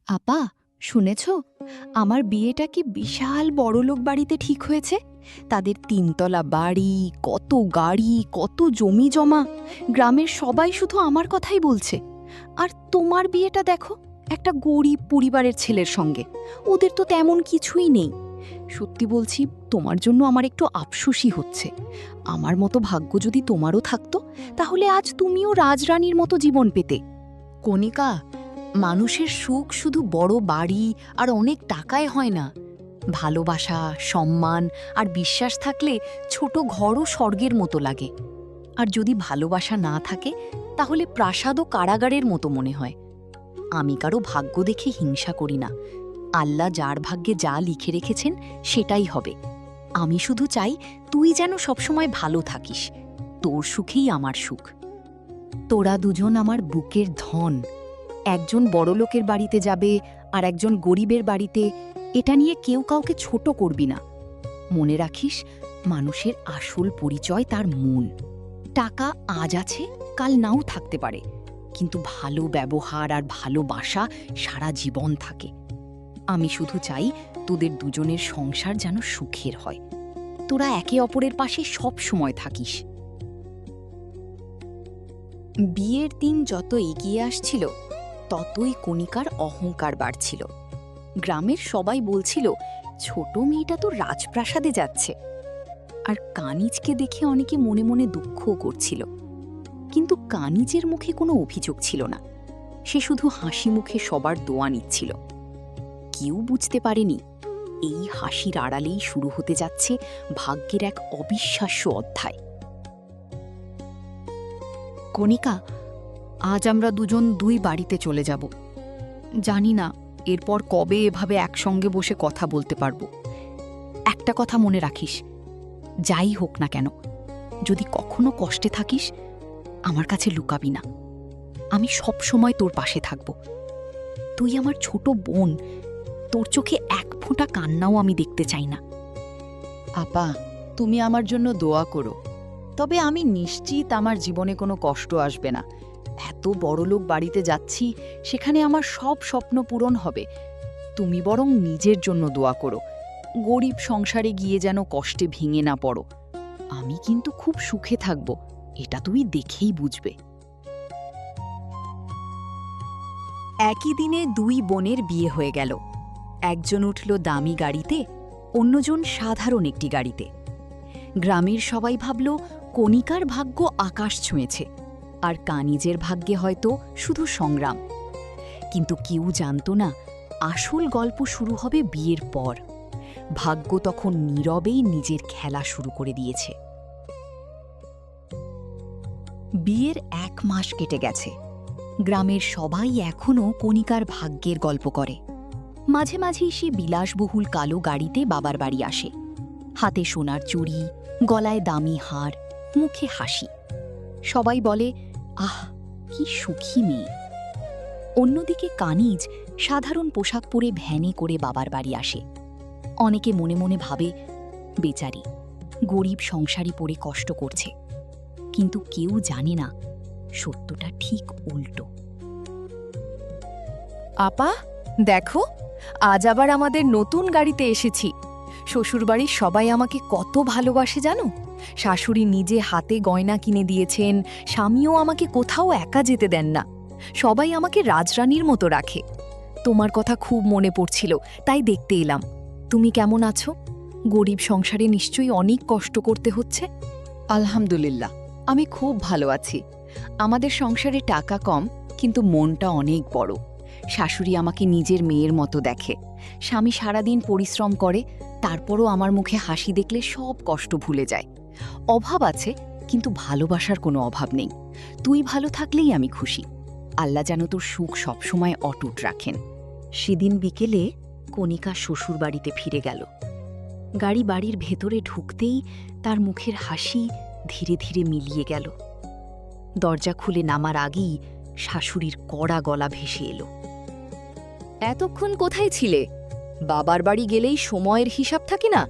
আপা, শুনেছ? আমার বিয়েটা কি বিশাল বড়লোক বাড়িতে ঠিক হয়েছে। তাদের তিনতলা বাড়ি, কত গাড়ি, কত জমি জমা। গ্রামের সবাই শুধু আমার কথাই বলছে। আর তোমার বিয়েটা দেখো, একটা গরিব পরিবারের ছেলের সঙ্গে। ওদের তো তেমন কিছুই নেই। সত্যি বলছি, তোমার জন্য আমার একটু আফসোসই হচ্ছে। আমার মতো ভাগ্য যদি তোমারও থাকতো, তাহলে আজ তুমিও রাজরানীর মতো জীবন পেতে। কণিকা, মানুষের সুখ শুধু বড় বাড়ি আর অনেক টাকায় হয় না। ভালোবাসা, সম্মান আর বিশ্বাস থাকলে ছোট ঘরও স্বর্গের মতো লাগে। আর যদি ভালোবাসা না থাকে, তাহলে প্রাসাদও কারাগারের মতো মনে হয়। আমি কারো ভাগ্য দেখে হিংসা করি না। আল্লাহ যার ভাগ্যে যা লিখে রেখেছেন সেটাই হবে। আমি শুধু চাই তুই যেন সবসময় ভালো থাকিস। তোর সুখেই আমার সুখ। তোরা দুজন আমার বুকের ধন। একজন বড়লোকের বাড়িতে যাবে আর একজন গরিবের বাড়িতে, এটা নিয়ে কেউ কাউকে ছোট করবি না। মনে রাখিস, মানুষের আসল পরিচয় তার মন। টাকা আজ আছে, কাল নাও থাকতে পারে, কিন্তু ভালো ব্যবহার আর ভালোবাসা সারা জীবন থাকে। আমি শুধু চাই তোদের দুজনের সংসার যেন সুখের হয়। তোরা একে অপরের পাশে সব সময় থাকিস। বিয়ের দিন যত এগিয়ে আসছিল, ততই কণিকার অহংকার বাড়ছিল। গ্রামের সবাই বলছিল, ছোট মেয়েটা তো রাজপ্রাসাদে যাচ্ছে। আর কানিজকে দেখে অনেকে মনে মনে দুঃখও করছিল। কিন্তু কানিজের মুখে কোনো অভিযোগ ছিল না। সে শুধু হাসি মুখে সবার দোয়া নিচ্ছিল। কেউ বুঝতে পারেনি, এই হাসির আড়ালেই শুরু হতে যাচ্ছে ভাগ্যের এক অবিশ্বাস্য অধ্যায়। কণিকা, আজ আমরা দুজন দুই বাড়িতে চলে যাব। জানি না এরপর কবে এভাবে একসঙ্গে বসে কথা বলতে পারবো। একটা কথা মনে রাখিস, যাই হোক না কেন, যদি কখনো কষ্টে থাকিস, আমার কাছে লুকাবি না। আমি সব সময় তোর পাশে থাকব। তুই আমার ছোট বোন, তোর চোখে এক ফোঁটা কান্নাও আমি দেখতে চাই না। আপা, তুমি আমার জন্য দোয়া করো। তবে আমি নিশ্চিত আমার জীবনে কোনো কষ্ট আসবে না। এত বড়লোক বাড়িতে যাচ্ছি, সেখানে আমার সব স্বপ্ন পূরণ হবে। তুমি বরং নিজের জন্য দোয়া করো, গরিব সংসারে গিয়ে যেন কষ্টে ভেঙে না পড়ো। আমি কিন্তু খুব সুখে থাকব, এটা তুমি দেখেই বুঝবে। একই দিনে দুই বোনের বিয়ে হয়ে গেল। একজন উঠল দামি গাড়িতে, অন্যজন সাধারণ একটি গাড়িতে। গ্রামের সবাই ভাবল, কণিকার ভাগ্য আকাশ ছুঁয়েছে, আর কানিজের ভাগ্যে হয়তো শুধু সংগ্রাম। কিন্তু কেউ জানত না, আসল গল্প শুরু হবে বিয়ের পর। ভাগ্য তখন নীরবেই নিজের খেলা শুরু করে দিয়েছে। বিয়ের 1 মাস কেটে গেছে। গ্রামের সবাই এখনও কণিকার ভাগ্যের গল্প করে। মাঝে মাঝেই সে বিলাসবহুল কালো গাড়িতে বাবার বাড়ি আসে। হাতে সোনার চুড়ি, গলায় দামি হার, মুখে হাসি। সবাই বলে, আহ, কি সুখী মেয়ে। অন্যদিকে কানিজ সাধারণ পোশাক পরে ভ্যানে করে বাবার বাড়ি আসে। অনেকে মনে মনে ভাবে, বেচারি গরিব সংসারী পড়ে কষ্ট করছে। কিন্তু কেউ জানে না, সত্যটা ঠিক উল্টো। আপা, দেখো, আজ আবার আমাদের নতুন গাড়িতে এসেছি। শ্বশুরবাড়ির সবাই আমাকে কত ভালোবাসে জানো। শাশুড়ি নিজে হাতে গয়না কিনে দিয়েছেন, স্বামীও আমাকে কোথাও একা যেতে দেন না। সবাই আমাকে রাজরানীর মতো রাখে। তোমার কথা খুব মনে পড়ছিল, তাই দেখতে এলাম। তুমি কেমন আছো? গরিব সংসারে নিশ্চয়ই অনেক কষ্ট করতে হচ্ছে। আলহামদুলিল্লাহ, আমি খুব ভালো আছি। আমাদের সংসারে টাকা কম, কিন্তু মনটা অনেক বড়। শাশুড়ি আমাকে নিজের মেয়ের মতো দেখে। স্বামী সারাদিন পরিশ্রম করে, তারপরও আমার মুখে হাসি দেখলে সব কষ্ট ভুলে যায়। অভাব আছে, কিন্তু ভালোবাসার কোনো অভাব নেই। তুই ভালো থাকলেই আমি খুশি। আল্লাহ যেন তোর সুখ সবসময় অটুট রাখেন। সেদিন বিকেলে কণিকা শ্বশুরবাড়িতে ফিরে গেল। গাড়ি বাড়ির ভেতরে ঢুকতেই তার মুখের হাসি ধীরে ধীরে মিলিয়ে গেল। দরজা খুলে নামার আগেই শাশুড়ির কড়া গলা ভেসে এলো, এতক্ষণ কোথায় ছিলে? বাবার বাড়ি গেলেই সময়ের হিসাব থাকে না।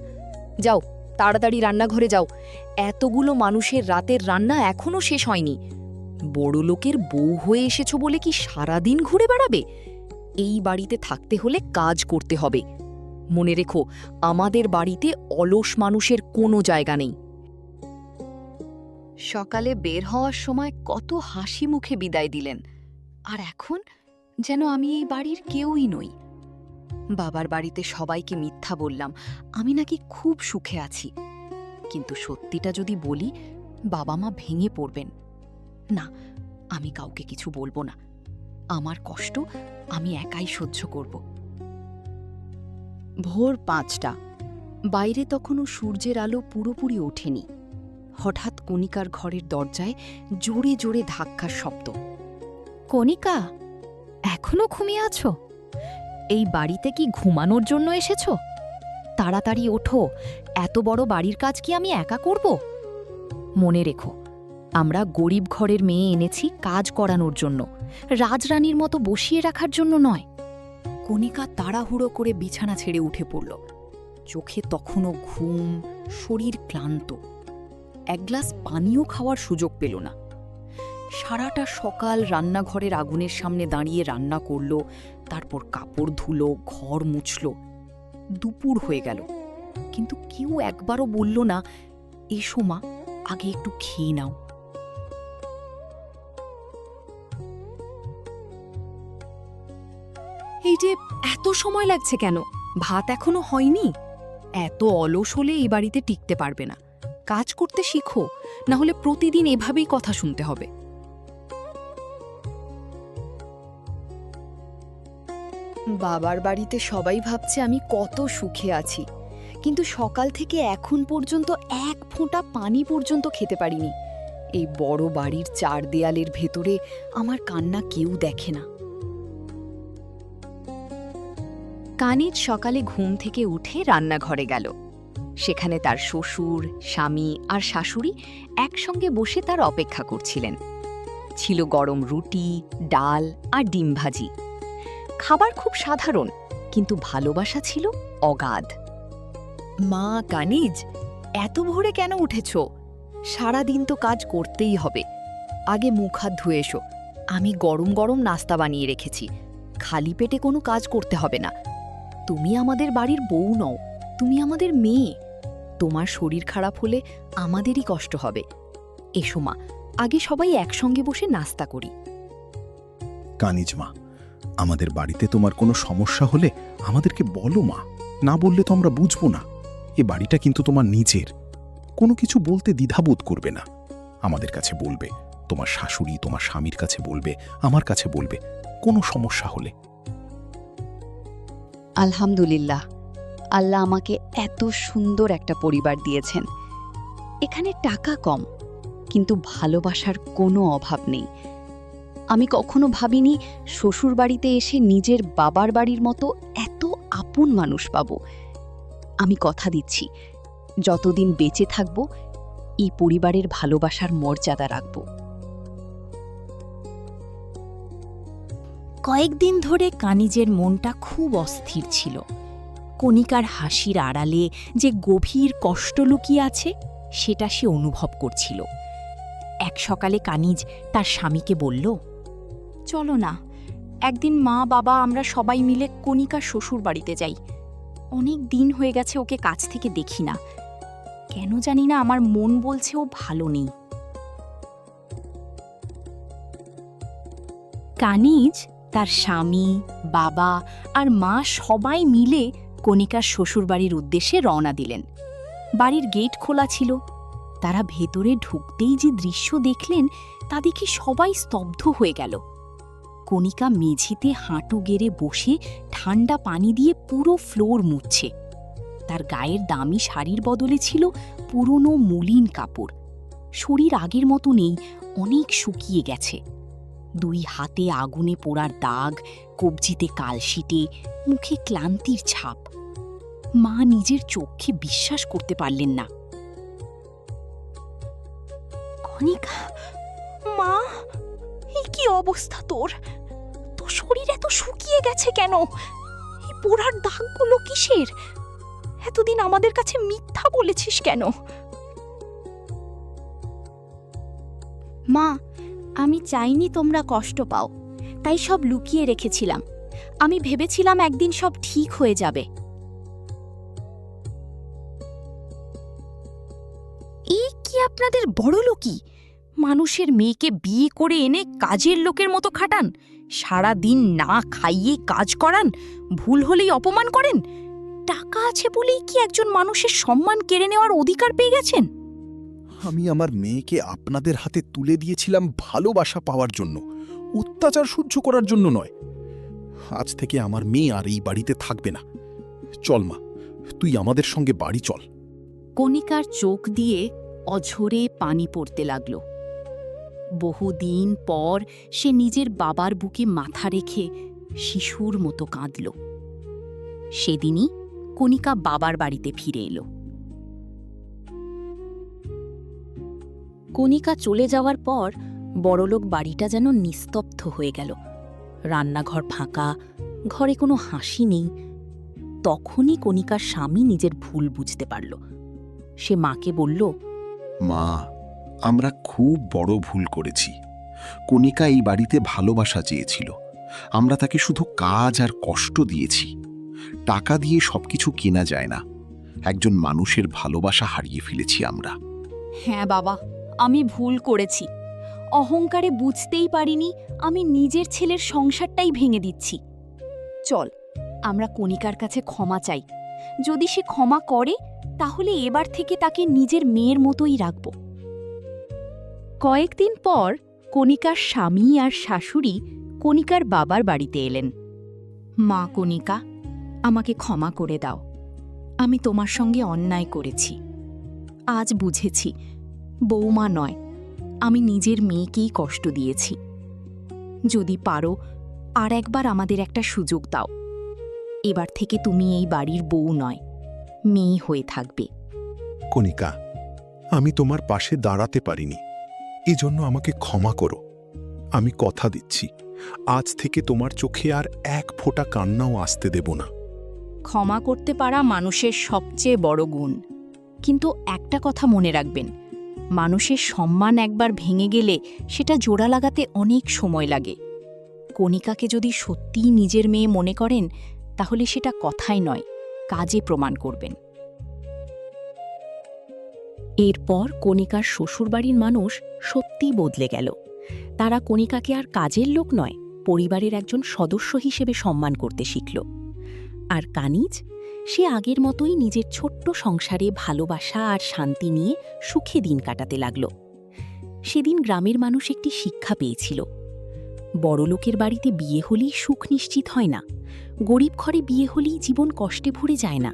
যাও, তাড়াতাড়ি রান্নাঘরে যাও। এতগুলো মানুষের রাতের রান্না এখনো শেষ হয়নি। বড় লোকের বউ হয়ে এসেছো বলে কি সারাদিন ঘুরে বেড়াবে? এই বাড়িতে থাকতে হলে কাজ করতে হবে। মনে রেখো, আমাদের বাড়িতে অলস মানুষের কোনো জায়গা নেই। সকালে বের হওয়ার সময় কত হাসি মুখে বিদায় দিলেন, আর এখন যেন আমি এই বাড়ির কেউই নই। বাবার বাড়িতে সবাইকে মিথ্যা বললাম আমি নাকি খুব সুখে আছি, কিন্তু সত্যিটা যদি বলি বাবা মা ভেঙে পড়বেন। না, আমি কাউকে কিছু বলবো না। আমার কষ্ট আমি একাই সহ্য করব। ভোর ৫টা, বাইরে তখনও সূর্যের আলো পুরোপুরি ওঠেনি। হঠাৎ কণিকার ঘরের দরজায় জোরে জোরে ধাক্কার শব্দ। কণিকা, এখনো ঘুমিয়ে আছো? এই বাড়িতে কি ঘুমানোর জন্য এসেছো? তাড়াতাড়ি ওঠো, এত বড় বাড়ির কাজ কি আমি একা করব? মনে রেখো, আমরা গরিব ঘরের মেয়ে এনেছি কাজ করানোর জন্য, রাজরানীর মতো বসিয়ে রাখার জন্য নয়। কণিকা তাড়াহুড়ো করে বিছানা ছেড়ে উঠে পড়ল। চোখে তখনও ঘুম, শরীর ক্লান্ত। এক গ্লাস পানিও খাওয়ার সুযোগ পেল না। সারাটা সকাল রান্নাঘরের আগুনের সামনে দাঁড়িয়ে রান্না করল, তারপর কাপড় ধুলো, ঘর মুছল। দুপুর হয়ে গেল, কিন্তু কেউ একবারও বলল না, এসো মা, আগে একটু খেয়ে নাও। এই যে এত সময় লাগছে কেন? ভাত এখনো হয়নি? এত অলস হলে এই বাড়িতে টিকতে পারবে না। কাজ করতে শিখো, না হলে প্রতিদিন এভাবেই কথা শুনতে হবে। বাবার বাড়িতে সবাই ভাবছে আমি কত সুখে আছি, কিন্তু সকাল থেকে এখন পর্যন্ত এক ফোঁটা পানি পর্যন্ত খেতে পারিনি। এই বড় বাড়ির ৪ দেয়ালের ভেতরে আমার কান্না কেউ দেখে না। কানিজ সকালে ঘুম থেকে উঠে রান্নাঘরে গেল। সেখানে তার শ্বশুর, স্বামী আর শাশুড়ি একসঙ্গে বসে তার অপেক্ষা করছিলেন। ছিল গরম রুটি, ডাল আর ডিম ভাজি। খাবার খুব সাধারণ, কিন্তু ভালোবাসা ছিল অগাধ। মা কানিজ, এত ভোরে কেন উঠেছ? সারাদিন তো কাজ করতেই হবে। আগে মুখ হাত ধুয়ে এসো, আমি গরম গরম নাস্তা বানিয়ে রেখেছি। খালি পেটে কোনো কাজ করতে হবে না। তুমি আমাদের বাড়ির বউ নও, তুমি আমাদের মেয়ে। তোমার শরীর খারাপ হলে আমাদেরই কষ্ট হবে। এসো মা, আগে সবাই একসঙ্গে বসে নাস্তা করি। কানিজ মা, আমাদের বাড়িতে তোমার কোনো সমস্যা হলে আমাদেরকে বলো মা, না বললে তো আমরা বুঝবো না। এ বাড়িটা কিন্তু তোমার নিজের, কোনো কিছু বলতে দ্বিধাবোধ করবে না। আমাদের কাছে বলবে, তোমার শাশুড়ি, তোমার স্বামীর কাছে বলবে, আমার কাছে বলবে কোনো সমস্যা হলে। আলহামদুলিল্লাহ, আল্লাহ আমাকে এত সুন্দর একটা পরিবার দিয়েছেন। এখানে টাকা কম, কিন্তু ভালোবাসার কোনো অভাব নেই। আমি কখনো ভাবিনি শ্বশুর বাড়িতে এসে নিজের বাবার বাড়ির মতো এত আপন মানুষ পাবো। আমি কথা দিচ্ছি, যতদিন বেঁচে থাকব এই পরিবারের ভালোবাসার মর্যাদা রাখব। কয়েকদিন ধরে কানিজের মনটা খুব অস্থির ছিল। কণিকার হাসির আড়ালে যে গভীর কষ্ট লুকিয়ে আছে সেটা সে অনুভব করছিল। এক সকালে কানিজ তার স্বামীকে বলল, চলো না, একদিন মা বাবা আমরা সবাই মিলে কণিকার শ্বশুর বাড়িতে যাই। অনেক দিন হয়ে গেছে ওকে কাছ থেকে দেখি না। কেন জানি না আমার মন বলছে ও ভালো নেই। কানিজ, তার স্বামী, বাবা আর মা সবাই মিলে কণিকার শ্বশুরবাড়ির উদ্দেশ্যে রওনা দিলেন। বাড়ির গেট খোলা ছিল। তারা ভেতরে ঢুকতেই যে দৃশ্য দেখলেন তা দেখে সবাই স্তব্ধ হয়ে গেল। কণিকা মেঝেতে হাঁটু গেড়ে বসে ঠান্ডা পানি দিয়ে পুরো ফ্লোর মুছছে। তার গায়ের দামি শাড়ির বদলে ছিল পুরনো মলিন কাপড়। শরীর আগের মতো নেই, অনেক শুকিয়ে গেছে। 2 হাতে আগুনে পোড়ার দাগ, কবজিতে কালশিটে, মুখে ক্লান্তির ছাপ। মা নিজের চোখে বিশ্বাস করতে পারলেন না। কণিকা, মা, এই কি অবস্থা তোর? তোর শরীর এত শুকিয়ে গেছে কেন? এই পোড়ার দাগগুলো কিসের? এতদিন আমাদের কাছে মিথ্যা বলেছিস কেন? মা, আমি চাইনি তোমরা কষ্ট পাও, তাই সব লুকিয়ে রেখেছিলাম। আমি ভেবেছিলাম একদিন সব ঠিক হয়ে যাবে। এই কি আপনাদের বড়লোকি? মানুষের মেয়েকে বিয়ে করে এনে কাজের লোকের মতো খাটান, সারা দিন না খাইয়ে কাজ করান, ভুল হলেই অপমান করেন। টাকা আছে বলেই কি একজন মানুষের সম্মান কেড়ে নেওয়ার অধিকার পেয়ে গেছেন? আমি আমার মেয়েকে আপনাদের হাতে তুলে দিয়েছিলাম ভালোবাসা পাওয়ার জন্য, অত্যাচার সহ্য করার জন্য নয়। আজ থেকে আমার মেয়ে আর এই বাড়িতে থাকবে না। চল মা, তুই আমাদের সঙ্গে বাড়ি চল। কণিকার চোখ দিয়ে অঝরে পানি পড়তে লাগল। বহুদিন পর সে নিজের বাবার বুকে মাথা রেখে শিশুর মতো কাঁদল। সেদিনই কণিকা বাবার বাড়িতে ফিরে এলো। কণিকা চলে যাওয়ার পর বড়লোক বাড়িটা যেন নিস্তব্ধ হয়ে গেল। রান্নাঘর ফাঁকা, ঘরে কোনো হাসি নেই। তখনই কণিকার স্বামী নিজের ভুল বুঝতে পারল। সে মাকে বলল, মা, আমরা খুব বড় ভুল করেছি। কণিকা এই বাড়িতে ভালোবাসা চেয়েছিল, আমরা তাকে শুধু কাজ আর কষ্ট দিয়েছি। টাকা দিয়ে সবকিছু কেনা যায় না। একজন মানুষের ভালোবাসা হারিয়ে ফেলেছি আমরা। হ্যাঁ বাবা, আমি ভুল করেছি। অহংকারে বুঝতেই পারিনি আমি নিজের ছেলের সংসারটাই ভেঙে দিচ্ছি। চল, আমরা কণিকার কাছে ক্ষমা চাই। যদি সে ক্ষমা করে তাহলে এবার থেকে তাকে নিজের মেয়ের মতোই রাখব। কয়েকদিন পর কণিকার স্বামী আর শাশুড়ি কণিকার বাবার বাড়িতে এলেন। মা কণিকা, আমাকে ক্ষমা করে দাও। আমি তোমার সঙ্গে অন্যায় করেছি। আজ বুঝেছি বৌমা নয়, আমি নিজের মেয়েকেই কষ্ট দিয়েছি। যদি পারো আর একবার আমাদের একটা সুযোগ দাও। এবার থেকে তুমি এই বাড়ির বউ নয়, মেয়ে হয়ে থাকবে। কণিকা, আমি তোমার পাশে দাঁড়াতে পারিনি, এজন্য আমাকে ক্ষমা করো। আমি কথা দিচ্ছি, আজ থেকে তোমার চোখে আর এক ফোঁটা কান্নাও আসতে দেব না। ক্ষমা করতে পারা মানুষের সবচেয়ে বড় গুণ। কিন্তু একটা কথা মনে রাখবেন, মানুষের সম্মান একবার ভেঙে গেলে সেটা জোড়া লাগাতে অনেক সময় লাগে। কণিকাকে যদি সত্যিই নিজের মেয়ে মনে করেন, তাহলে সেটা কথাই নয়, কাজে প্রমাণ করবেন। এরপর কণিকার শ্বশুরবাড়ির মানুষ সত্যিই বদলে গেল। তারা কণিকাকে আর কাজের লোক নয়, পরিবারের একজন সদস্য হিসেবে সম্মান করতে শিখল। আর কানিজ, সে আগের মতোই নিজের ছোট্ট সংসারে ভালোবাসা আর শান্তি নিয়ে সুখে দিন কাটাতে লাগল। সেদিন গ্রামের মানুষ একটি শিক্ষা পেয়েছিল, বড়লোকের বাড়িতে বিয়ে হলেই সুখ নিশ্চিত হয় না, গরিব ঘরে বিয়ে হলেই জীবন কষ্টে ভরে যায় না।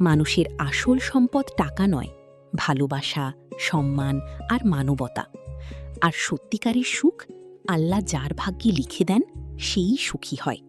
মানুষের আসল সম্পদ টাকা নয়, ভালোবাসা, সম্মান আর মানবতা। আর সত্যিকারের সুখ আল্লাহ যার ভাগ্যে লিখে দেন, সেই সুখী হয়।